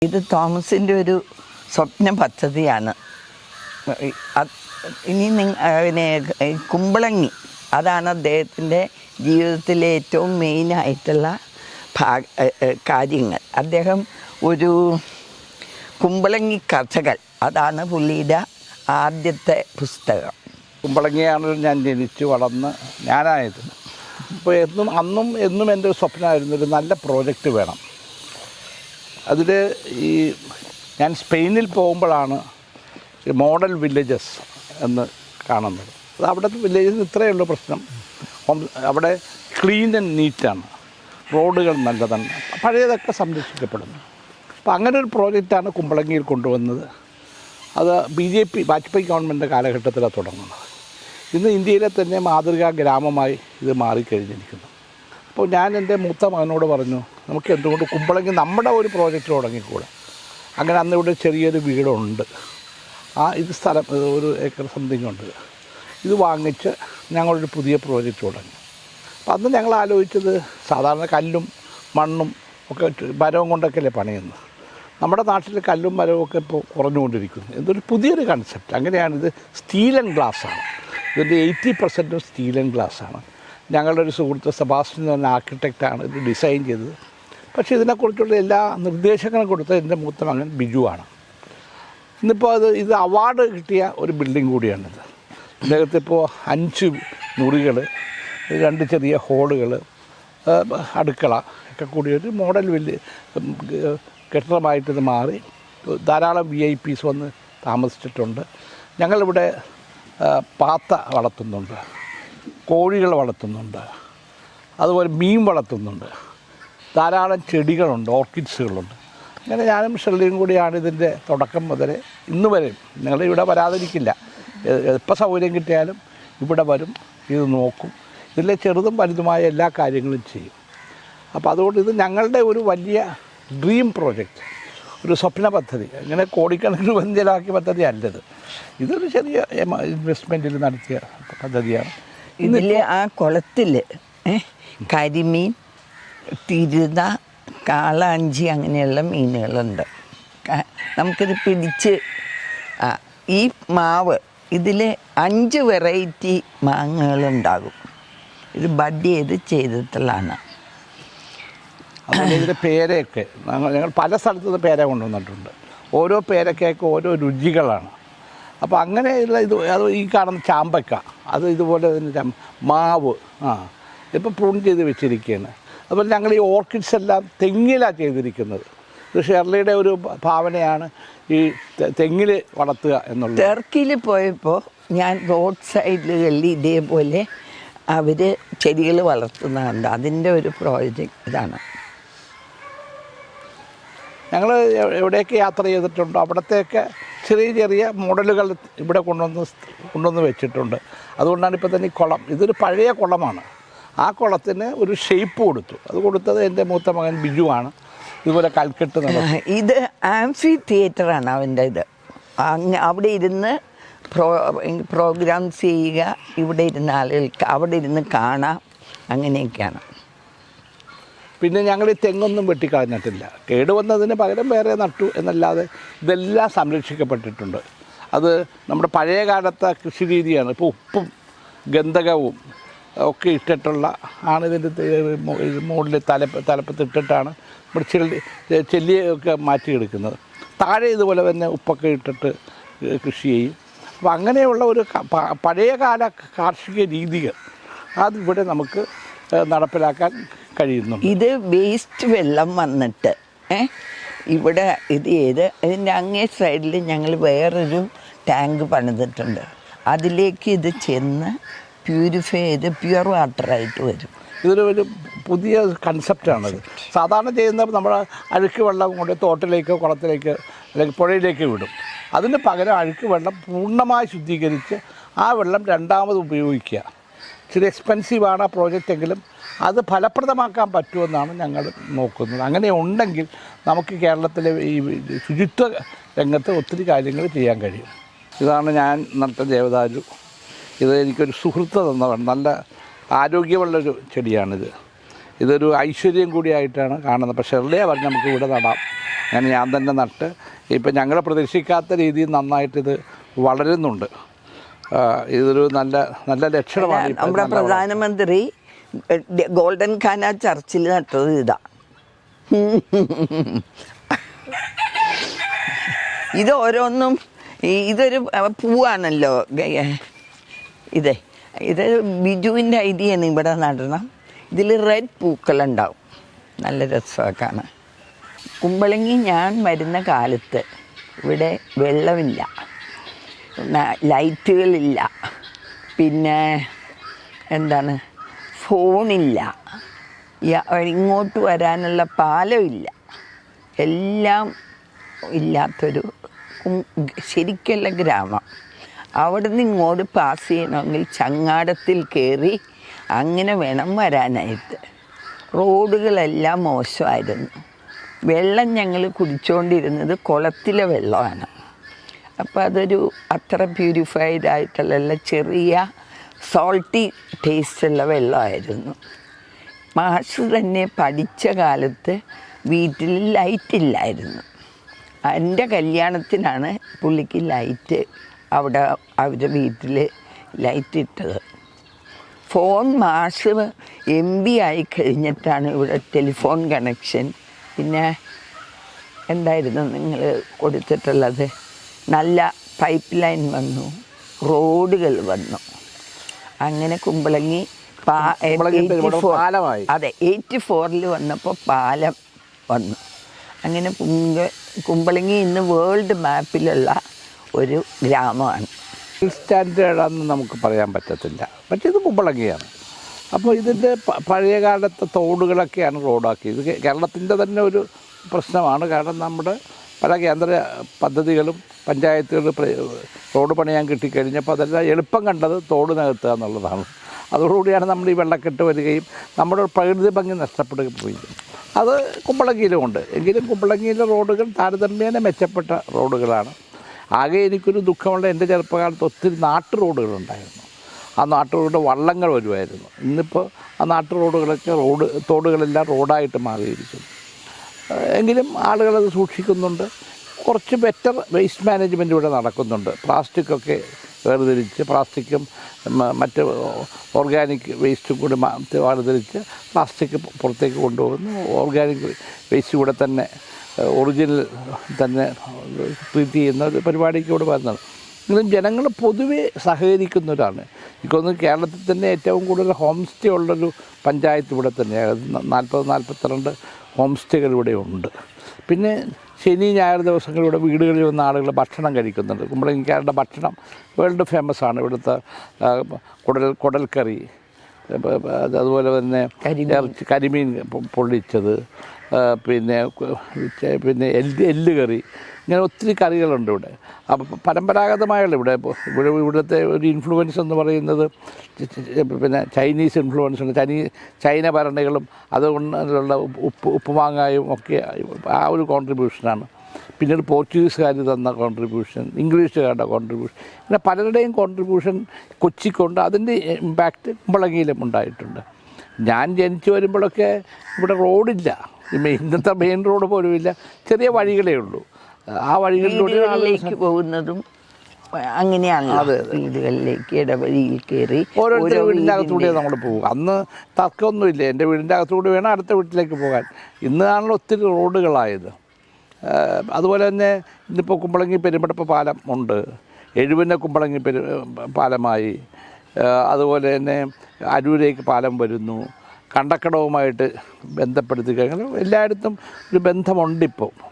ഇത് തോമസിൻ്റെ ഒരു സ്വപ്ന പദ്ധതിയാണ്. ഇനി പിന്നെ കുമ്പളങ്ങി അതാണ് അദ്ദേഹത്തിൻ്റെ ജീവിതത്തിലെ ഏറ്റവും മെയിനായിട്ടുള്ള കാര്യങ്ങൾ. അദ്ദേഹം ഒരു കുമ്പളങ്ങി കഥകൾ അതാണ് പുള്ളിയുടെ ആദ്യത്തെ പുസ്തകം. കുമ്പളങ്ങിയാണല്ലോ ഞാൻ ജനിച്ച് വളർന്ന് ഞാനായത്. അപ്പോൾ എന്നും എൻ്റെ ഒരു സ്വപ്നമായിരുന്നു ഒരു നല്ല പ്രോജക്റ്റ് വേണം. അതിൽ ഞാൻ സ്പെയിനിൽ പോകുമ്പോഴാണ് ഈ മോഡൽ വില്ലേജസ് എന്ന് കാണുന്നത്. അത് അവിടുത്തെ വില്ലേജസിന് ഇത്രയേ ഉള്ളൂ പ്രശ്നം. അവിടെ ക്ലീൻ ആൻഡ് നീറ്റാണ്, റോഡുകൾ നല്ലതാണ്, പഴയതൊക്കെ സംരക്ഷിക്കപ്പെടുന്നു. അപ്പോൾ അങ്ങനെ ഒരു പ്രോജക്റ്റാണ് കുമ്പളങ്ങിയിൽ കൊണ്ടുവന്നത്. അത് വാജ്പേയി ഗവൺമെൻറ്റിൻ്റെ കാലഘട്ടത്തിലാണ് തുടങ്ങുന്നത്. ഇന്ന് ഇന്ത്യയിലെ തന്നെ മാതൃകാ ഗ്രാമമായി ഇത് മാറിക്കഴിഞ്ഞിരിക്കുന്നു. അപ്പോൾ ഞാൻ എൻ്റെ മൂത്ത മകനോട് പറഞ്ഞു, നമുക്ക് എന്തുകൊണ്ട് കുമ്പളങ്ങി നമ്മുടെ ഒരു പ്രോജക്റ്റ് തുടങ്ങിക്കൂടെ. അങ്ങനെ അന്ന് ഇവിടെ ചെറിയൊരു വീടുണ്ട്, ഇത് സ്ഥലം 1 ഏക്കർ സംതിങ് ഉണ്ട്. ഇത് വാങ്ങിച്ച് ഞങ്ങളൊരു പുതിയ പ്രോജക്റ്റ് തുടങ്ങി. അപ്പോൾ അന്ന് ഞങ്ങൾ ആലോചിച്ചത് സാധാരണ കല്ലും മണ്ണും ഒക്കെ മരവും കൊണ്ടൊക്കെയല്ലേ പണിയുന്നത്. നമ്മുടെ നാട്ടിൽ കല്ലും മരവും ഒക്കെ ഇപ്പോൾ കുറഞ്ഞുകൊണ്ടിരിക്കുന്നു. എന്തൊരു പുതിയൊരു കൺസെപ്റ്റ്. അങ്ങനെയാണിത്. സ്റ്റീൽ ആൻഡ് ഗ്ലാസ്സാണ് ഇതിൻ്റെ 80% സ്റ്റീൽ ആൻഡ് ഗ്ലാസ്സാണ്. ഞങ്ങളുടെ ഒരു സുഹൃത്ത് സെബാസ്റ്റ്യൻ എന്ന് പറഞ്ഞ ആർക്കിടെക്റ്റാണ് ഇത് ഡിസൈൻ ചെയ്തത്. പക്ഷേ ഇതിനെക്കുറിച്ചുള്ള എല്ലാ നിർദ്ദേശങ്ങളും കൊടുത്തത് എൻ്റെ മൂത്ത മകൻ ബിജുവാണ്. ഇന്നിപ്പോൾ ഇത് അവാർഡ് കിട്ടിയ ഒരു ബിൽഡിംഗ് കൂടിയാണിത്. ഇതിനകത്ത് ഇപ്പോൾ 5 മുറികൾ, 2 ചെറിയ ഹോളുകൾ, അടുക്കള ഒക്കെ കൂടി ഒരു മോഡൽ കെട്ടിടമായിട്ടിത് മാറി. ധാരാളം VIPs വന്ന് താമസിച്ചിട്ടുണ്ട്. ഞങ്ങളിവിടെ പാത്ത വളർത്തുന്നുണ്ട്, കോഴികൾ വളർത്തുന്നുണ്ട്, അതുപോലെ മീൻ വളർത്തുന്നുണ്ട്, ധാരാളം ചെടികളുണ്ട്, ഓർക്കിഡ്സുകളുണ്ട്. അങ്ങനെ ഞാനും ഷെർലിയും കൂടിയാണ് ഇതിൻ്റെ തുടക്കം മുതൽ ഇന്ന് വരെയും. ഞങ്ങളിവിടെ വരാതിരിക്കില്ല. എപ്പോൾ സൗകര്യം കിട്ടിയാലും ഇവിടെ വരും, ഇത് നോക്കും. ഇതിലെ ചെറുതും വലുതുമായ എല്ലാ കാര്യങ്ങളും ചെയ്യും. അപ്പോൾ അതുകൊണ്ട് ഇത് ഞങ്ങളുടെ ഒരു വലിയ ഡ്രീം പ്രോജക്റ്റ്, ഒരു സ്വപ്ന പദ്ധതി. അങ്ങനെ കോടിക്കണക്കിന് വഞ്ചലാക്കിയ പദ്ധതി അല്ലത്. ഇതൊരു ചെറിയ ഇൻവെസ്റ്റ്മെൻറ്റിൽ നടത്തിയ പദ്ധതിയാണ്. ഇതിൽ ആ കുളത്തിൽ കരിമീൻ, തിരുത, കാളാഞ്ചി അങ്ങനെയുള്ള മീനുകളുണ്ട്. നമുക്കിത് പിടിച്ച് ഈ മാവ് ഇതിൽ 5 വെറൈറ്റി മാങ്ങകളുണ്ടാകും. ഇത് ബഡ് ചെയ്തിട്ടുള്ളതാണ്. അതുപോലെ ഇതിൻ്റെ പേരയൊക്കെ ഞങ്ങൾ പല സ്ഥലത്തുനിന്ന് പേര കൊണ്ടുവന്നിട്ടുണ്ട്. ഓരോ പേരക്കയൊക്കെ ഓരോ രുചികളാണ്. അപ്പോൾ അങ്ങനെയുള്ള അത് ഈ കാണുന്ന ചാമ്പക്ക, അത് ഇതുപോലെ തന്നെ മാവ് ഇപ്പോൾ പ്രൂൺ ചെയ്ത് വെച്ചിരിക്കുകയാണ്. അതുപോലെ ഞങ്ങൾ ഈ ഓർക്കിഡ്സ് എല്ലാം തെങ്ങിലാണ് ചെയ്തിരിക്കുന്നത്. ഇത് ഷെർലിയുടെ ഒരു ഭാവനയാണ് ഈ തെങ്ങിൽ വളർത്തുക എന്നുള്ളത്. ടർക്കിയിൽ പോയപ്പോൾ ഞാൻ റോഡ് സൈഡുകളിൽ ഇതേപോലെ അവർ ചെടികൾ വളർത്തുന്നുണ്ട്. അതിൻ്റെ ഒരു പ്രോജക്റ്റ് ഇതാണ്. എവിടെയൊക്കെ യാത്ര ചെയ്തിട്ടുണ്ടോ അവിടത്തെയൊക്കെ ചെറിയ ചെറിയ മോഡലുകൾ ഇവിടെ കൊണ്ടുവന്ന് വെച്ചിട്ടുണ്ട്. അതുകൊണ്ടാണ് ഇപ്പോൾ തന്നെ ഈ കുളം, ഇതൊരു പഴയ കുളമാണ്. ആ കുളത്തിന് ഒരു ഷേപ്പ് കൊടുത്തു. അത് കൊടുത്തത് എൻ്റെ മൂത്ത മകൻ ബിജുവാണ്. ഇതുപോലെ കൽക്കെട്ട് ഇത് ആംഫി തിയേറ്ററാണ് അവൻ്റെ. ഇത് അവിടെ ഇരുന്ന് പ്രോഗ്രാംസ് ചെയ്യുക, ഇവിടെ ഇരുന്ന് ആളുകൾക്ക് അവിടെ ഇരുന്ന് കാണാം, അങ്ങനെയൊക്കെയാണ്. പിന്നെ ഞങ്ങൾ ഈ തെങ്ങൊന്നും വെട്ടിക്കളഞ്ഞിട്ടില്ല. കേടുവന്നതിന് പകരം വേറെ നട്ടു എന്നല്ലാതെ ഇതെല്ലാം സംരക്ഷിക്കപ്പെട്ടിട്ടുണ്ട്. അത് നമ്മുടെ പഴയ കാലത്തെ കൃഷി രീതിയാണ്. ഇപ്പോൾ ഉപ്പും ഗന്ധകവും ഒക്കെ ഇട്ടിട്ടുള്ള ആണ് ഇതിൻ്റെ മുകളിൽ തലപ്പത്തിട്ടിട്ടാണ് ഇവിടെ ചെല്ലിയൊക്കെ മാറ്റിയെടുക്കുന്നത്. താഴെ ഇതുപോലെ തന്നെ ഉപ്പൊക്കെ ഇട്ടിട്ട് കൃഷി ചെയ്യും. അപ്പോൾ അങ്ങനെയുള്ള ഒരു പഴയകാല കാർഷിക രീതികൾ അതിവിടെ നമുക്ക് നടപ്പിലാക്കാൻ കഴിയുന്നു. ഇത് വേസ്റ്റ് വെള്ളം വന്നിട്ട് ഇവിടെ ഇതിൻ്റെ അങ്ങേ സൈഡിൽ ഞങ്ങൾ വേറൊരു ടാങ്ക് പണിതിട്ടുണ്ട്. അതിലേക്ക് ഇത് ചെന്ന് പ്യൂരിഫൈ ചെയ്ത് പ്യുവർ വാട്ടറായിട്ട് വരും. ഇതൊരു പുതിയ കൺസെപ്റ്റാണത്. സാധാരണ ചെയ്യുന്നത് നമ്മൾ അഴുക്ക് വെള്ളം കൊണ്ട് തോട്ടിലേക്കോ കുളത്തിലേക്കോ അല്ലെങ്കിൽ പുഴയിലേക്ക് വിടും. അതിന് പകരം അഴുക്ക് വെള്ളം പൂർണ്ണമായി ശുദ്ധീകരിച്ച് ആ വെള്ളം രണ്ടാമത് ഉപയോഗിക്കുക. ഇച്ചിരി എക്സ്പെൻസീവാണ് ആ പ്രോജക്റ്റ് എങ്കിലും അത് ഫലപ്രദമാക്കാൻ പറ്റുമെന്നാണ് ഞങ്ങൾ നോക്കുന്നത്. അങ്ങനെ ഉണ്ടെങ്കിൽ നമുക്ക് കേരളത്തിലെ ഈ ശുചിത്വ രംഗത്ത് ഒത്തിരി കാര്യങ്ങൾ ചെയ്യാൻ കഴിയും. ഇതാണ് ഞാൻ നട്ട ദേവദാരു. ഇത് എനിക്കൊരു സുഹൃത്ത് തന്നതാണ്. നല്ല ആരോഗ്യമുള്ളൊരു ചെടിയാണിത്. ഇതൊരു ഐശ്വര്യം കൂടിയായിട്ടാണ് കാണുന്നത്. പക്ഷേ ഷെർലിയെ പറഞ്ഞ് നമുക്ക് ഇവിടെ നടാം, അങ്ങനെ ഞാൻ തന്നെ നട്ട് ഇപ്പം ഞങ്ങൾ പ്രതീക്ഷിക്കാത്ത രീതിയിൽ നന്നായിട്ടിത് വളരുന്നുണ്ട്. ഇതൊരു നല്ല നല്ല ലക്ഷണമാണ്. നമ്മുടെ പ്രധാനമന്ത്രി ഗോൾഡൻ ഖാന ചർച്ചിൽ നട്ടത് ഇതാ. ഇത് ഓരോന്നും ഇതൊരു പൂവാണല്ലോ. ഇത് ബിജുവിൻ്റെ ഐഡിയാണ്. ഇവിടെ നടണം. ഇതിൽ റെഡ് പൂക്കളുണ്ടാവും. നല്ല രസമാണ് കാണാൻ. കുമ്പളങ്ങി ഞാൻ വരുന്ന കാലത്ത് ഇവിടെ വെള്ളമില്ല, ലൈറ്റുകളില്ല, പിന്നെ എന്താണ് ഫോണില്ല, ഇങ്ങോട്ട് വരാനുള്ള പാലമില്ല, എല്ലാം ഇല്ലാത്തൊരു ശരിക്കുള്ള ഗ്രാമം. അവിടെ നിന്ന് ഇങ്ങോട്ട് പാസ് ചെയ്യണമെങ്കിൽ ചങ്ങാടത്തിൽ കയറി അങ്ങനെ വേണം വരാനായിട്ട്. റോഡുകളെല്ലാം മോശമായിരുന്നു. വെള്ളം ഞങ്ങൾ കുടിച്ചുകൊണ്ടിരുന്നത് കുളത്തിലെ വെള്ളമാണ്. അപ്പോൾ അതൊരു അത്ര പ്യൂരിഫൈഡ് ആയിട്ടുള്ള ചെറിയ സോൾട്ടി ടേസ്റ്റുള്ള വെള്ളമായിരുന്നു. മാഷ് തന്നെ പഠിച്ച കാലത്ത് വീട്ടിൽ ലൈറ്റില്ലായിരുന്നു. എൻ്റെ കല്യാണത്തിനാണ് പുള്ളിക്ക് ലൈറ്റ് അവിടെ അവരുടെ വീട്ടിൽ ലൈറ്റ് ഇട്ടത്. ഫോൺ മാഷ് MB ആയി കഴിഞ്ഞിട്ടാണ് ഇവിടെ ടെലിഫോൺ കണക്ഷൻ. പിന്നെ എന്തായിരുന്നു നിങ്ങൾ കൊടുത്തിട്ടുള്ളത്? നല്ല പൈപ്പ് ലൈൻ വന്നു, റോഡുകൾ വന്നു. അങ്ങനെ കുമ്പളങ്ങി 84 വന്നപ്പോൾ പാലം വന്നു. അങ്ങനെ കുമ്പളങ്ങി ഇന്ന് വേൾഡ് മാപ്പിലുള്ള ഒരു ഗ്രാമമാണ്. സ്റ്റാൻഡേർഡാണെന്ന് നമുക്ക് പറയാൻ പറ്റത്തില്ല. പക്ഷേ ഇത് കുമ്പളങ്ങിയാണ്. അപ്പോൾ ഇതിൻ്റെ പഴയ കാലത്തെ തോടുകളൊക്കെയാണ് റോഡാക്കിയത്. കേരളത്തിൻ്റെ തന്നെ ഒരു പ്രശ്നമാണ്. കാരണം നമ്മുടെ പല കേന്ദ്ര പദ്ധതികളും പഞ്ചായത്തുകൾ റോഡ് പണിയാൻ കിട്ടിക്കഴിഞ്ഞപ്പോൾ അതെല്ലാം എളുപ്പം കണ്ടത് തോട് നികത്തുക എന്നുള്ളതാണ്. അതോടുകൂടിയാണ് നമ്മൾ ഈ വെള്ളക്കെട്ട് വരികയും നമ്മുടെ പ്രകൃതി ഭംഗി നഷ്ടപ്പെടുകയും പോയി. അത് കുമ്പളങ്ങിയിലുമുണ്ട്. എങ്കിലും കുമ്പളങ്ങിയിലെ റോഡുകൾ താരതമ്യേന മെച്ചപ്പെട്ട റോഡുകളാണ്. ആകെ എനിക്കൊരു ദുഃഖമുള്ള എൻ്റെ ചെറുപ്പകാലത്ത് ഒത്തിരി നാട്ടു റോഡുകളുണ്ടായിരുന്നു. ആ നാട്ടു റോഡ് വള്ളങ്ങൾ വരുമായിരുന്നു. ഇന്നിപ്പോൾ ആ നാട്ടു റോഡുകളൊക്കെ തോടുകളെല്ലാം റോഡായിട്ട് മാറിയിരിക്കുന്നു. എങ്കിലും ആളുകളത് സൂക്ഷിക്കുന്നുണ്ട്. കുറച്ച് ബെറ്റർ വേസ്റ്റ് മാനേജ്മെൻറ്റ് ഇവിടെ നടക്കുന്നുണ്ട്. പ്ലാസ്റ്റിക്കൊക്കെ വേർതിരിച്ച്, പ്ലാസ്റ്റിക്കും മറ്റ് ഓർഗാനിക് വേസ്റ്റും കൂടി വേർതിരിച്ച് പ്ലാസ്റ്റിക് പുറത്തേക്ക് കൊണ്ടുപോകുന്നു. ഓർഗാനിക് വേസ്റ്റ് കൂടെ തന്നെ ഒറിജിനൽ തന്നെ ട്രീറ്റ് ചെയ്യുന്ന ഒരു പരിപാടിക്ക് ഇവിടെ വരുന്നത്. എങ്കിലും ജനങ്ങൾ പൊതുവെ സഹകരിക്കുന്നവരാണ്. എനിക്കൊന്ന് കേരളത്തിൽ തന്നെ ഏറ്റവും കൂടുതൽ ഹോം സ്റ്റേ ഉള്ളൊരു പഞ്ചായത്ത് ഇവിടെ തന്നെയാണ്. 42 ഹോം സ്റ്റേകൾ ഇവിടെ ഉണ്ട്. പിന്നെ ശനി ഞായർ ദിവസങ്ങളിലൂടെ വീടുകളിൽ വന്ന ആളുകൾ ഭക്ഷണം കഴിക്കുന്നുണ്ട്. കുമ്പളങ്ങിക്കാരുടെ ഭക്ഷണം വേൾഡ് ഫേമസ് ആണ്. ഇവിടുത്തെ കുടൽക്കറി, അതുപോലെ തന്നെ കരിമീൻ പൊള്ളിച്ചത്, പിന്നെ എല്ലുകറി, ഇങ്ങനെ ഒത്തിരി കറികളുണ്ട് ഇവിടെ. അപ്പോൾ പരമ്പരാഗതമായുള്ള ഇവിടുത്തെ ഒരു ഇൻഫ്ലുവൻസ് എന്ന് പറയുന്നത് പിന്നെ ചൈനീസ് ഇൻഫ്ലുവൻസ് ഉണ്ട്. ചൈന ഭരണികളും അതുകൊണ്ടുള്ള ഉപ്പുമാങ്ങായും ഒക്കെ ആ ഒരു കോൺട്രിബ്യൂഷനാണ്. പിന്നീട് പോർച്ചുഗീസുകാർ തന്ന കോൺട്രിബ്യൂഷൻ, ഇംഗ്ലീഷുകാരുടെ കോൺട്രിബ്യൂഷൻ, ഇങ്ങനെ പലരുടെയും കോൺട്രിബ്യൂഷൻ കൊച്ചിക്കൊണ്ട് അതിൻ്റെ ഇമ്പാക്റ്റ് കുമ്പളങ്ങിയിലും ഉണ്ടായിട്ടുണ്ട്. ഞാൻ ജനിച്ചു വരുമ്പോഴൊക്കെ ഇവിടെ റോഡില്ല. ഇന്നത്തെ മെയിൻ റോഡ് പോലും ഇല്ല. ചെറിയ വഴികളേ ഉള്ളൂ. ആ വഴികളിലൂടെ പോകുന്നതും അങ്ങനെയാണ്. വീടുകളിലേക്ക് ഇടവഴിയിൽ കയറി ഓരോരുത്തരുടെ വീടിൻ്റെ അകത്തൂടെ നമ്മൾ പോകും. അന്ന് തർക്കമൊന്നുമില്ല. എൻ്റെ വീടിൻ്റെ അകത്തൂടെ വേണം അടുത്ത വീട്ടിലേക്ക് പോകാൻ. ഇന്നാണല്ലോ ഒത്തിരി റോഡുകളായത്. അതുപോലെ തന്നെ ഇന്നിപ്പോൾ കുമ്പളങ്ങി പെരുമ്പടപ്പ് പാലം ഉണ്ട്. എഴുപന്ന കുമ്പളങ്ങി പാലമായി. അതുപോലെ തന്നെ അരൂരേക്ക് പാലം വരുന്നു. കണ്ടക്കടവുമായിട്ട് ബന്ധപ്പെടുത്തി കഴിഞ്ഞാൽ എല്ലായിടത്തും ഒരു ബന്ധമുണ്ട്.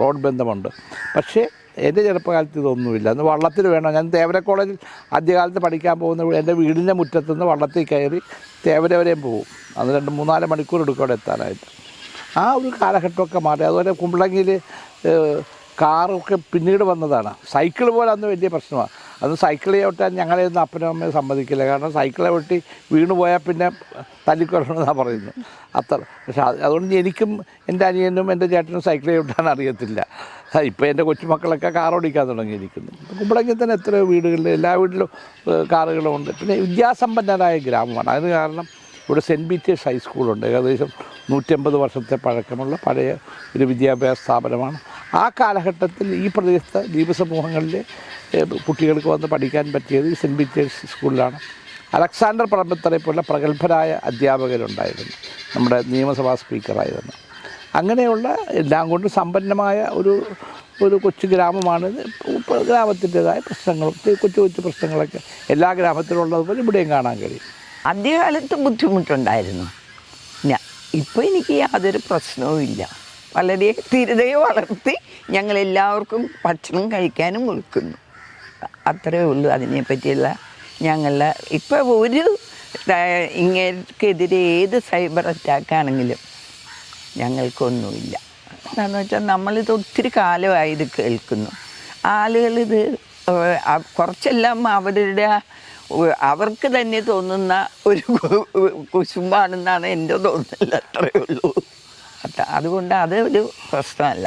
റോഡ് ബന്ധമുണ്ട്. പക്ഷേ എൻ്റെ ചെറുപ്പകാലത്ത് ഇതൊന്നുമില്ല. അന്ന് വള്ളത്തിൽ വേണം. ഞാൻ തേവര കോളേജിൽ ആദ്യകാലത്ത് പഠിക്കാൻ പോകുന്ന എൻ്റെ വീടിൻ്റെ മുറ്റത്തുനിന്ന് വള്ളത്തിൽ കയറി തേവര വരെയും പോകും. അത് 2-3-4 മണിക്കൂർ എടുക്കും അവിടെ എത്താനായിട്ട്. ആ ഒരു കാലഘട്ടമൊക്കെ മാറി. അതുപോലെ കുമ്പളങ്ങിയിൽ കാറൊക്കെ പിന്നീട് വന്നതാണ്. സൈക്കിൾ പോലെ അന്ന് വലിയ പ്രശ്നമാണ്. അന്ന് സൈക്കിളെ ഓട്ടാൻ ഞങ്ങളെയൊന്നും അപ്പനും അമ്മയും സമ്മതിക്കില്ല. കാരണം സൈക്കിളെ ഒട്ടി വീണ് പോയാൽ പിന്നെ തല്ലിക്കൊല്ലണമെന്നാണ് പറയുന്നത്. പക്ഷേ അതുകൊണ്ട് എനിക്കും എൻ്റെ അനിയനും എൻ്റെ ചേട്ടനും സൈക്കിളെ ഓട്ടാൻ അറിയത്തില്ല. ഇപ്പോൾ എൻ്റെ കൊച്ചുമക്കളൊക്കെ കാർ ഓടിക്കാൻ തുടങ്ങിയിരിക്കുന്നു. കുമ്പളങ്ങി തന്നെ എത്രയോ വീടുകളിൽ എല്ലാ വീട്ടിലും കാറുകളുമുണ്ട്. പിന്നെ വിദ്യാസമ്പന്നരായ ഗ്രാമമാണ്. അതിന് കാരണം ഇവിടെ സെൻറ്റ് പീറ്റേഴ്സ് ഹൈസ്കൂളുണ്ട്. ഏകദേശം 150 വർഷത്തെ പഴക്കമുള്ള പഴയ ഒരു വിദ്യാഭ്യാസ സ്ഥാപനമാണ്. ആ കാലഘട്ടത്തിൽ ഈ പ്രദേശത്തെ ദ്വീപ് സമൂഹങ്ങളിലെ കുട്ടികൾക്ക് വന്ന് പഠിക്കാൻ പറ്റിയത് ഈ സെൻറ്റ് പീറ്റേഴ്സ് സ്കൂളിലാണ്. അലക്സാണ്ടർ പറമ്പത്തറെ പോലെ പ്രഗത്ഭരായ അധ്യാപകരുണ്ടായിരുന്നു, നമ്മുടെ നിയമസഭാ സ്പീക്കറായിരുന്നു. അങ്ങനെയുള്ള എല്ലാം കൊണ്ടും സമ്പന്നമായ ഒരു കൊച്ചു ഗ്രാമമാണ്. ഗ്രാമത്തിൻ്റെതായ പ്രശ്നങ്ങളും കൊച്ചു കൊച്ചു പ്രശ്നങ്ങളൊക്കെ എല്ലാ ഗ്രാമത്തിലുള്ളതുപോലെ ഇവിടെയും കാണാൻ കഴിയും. ആദ്യകാലത്ത് ബുദ്ധിമുട്ടുണ്ടായിരുന്നു. ഇപ്പോൾ എനിക്ക് യാതൊരു പ്രശ്നവും ഇല്ല. വളരെ സ്ഥിരതയെ വളർത്തി ഞങ്ങളെല്ലാവർക്കും ഭക്ഷണം കഴിക്കാനും കൊടുക്കുന്നു. അത്രയേ ഉള്ളൂ അതിനെപ്പറ്റിയുള്ള ഞങ്ങളുടെ ഇപ്പോൾ ഒരു ഇങ്ങനെക്കെതിരെ ഏത് സൈബർ അറ്റാക്കാണെങ്കിലും ഞങ്ങൾക്കൊന്നുമില്ല. എന്താണെന്ന് വെച്ചാൽ നമ്മളിത് ഒത്തിരി കാലമായി ഇത് കേൾക്കുന്നു. ആളുകളിത് കുറച്ചെല്ലാം അവർക്ക് തന്നെ തോന്നുന്ന ഒരു കുശുമ്പാണെന്നാണ് എൻ്റെ തോന്നൽ. അത്രയേ ഉള്ളൂ. അതുകൊണ്ട് അത് ഒരു പ്രശ്നമല്ല.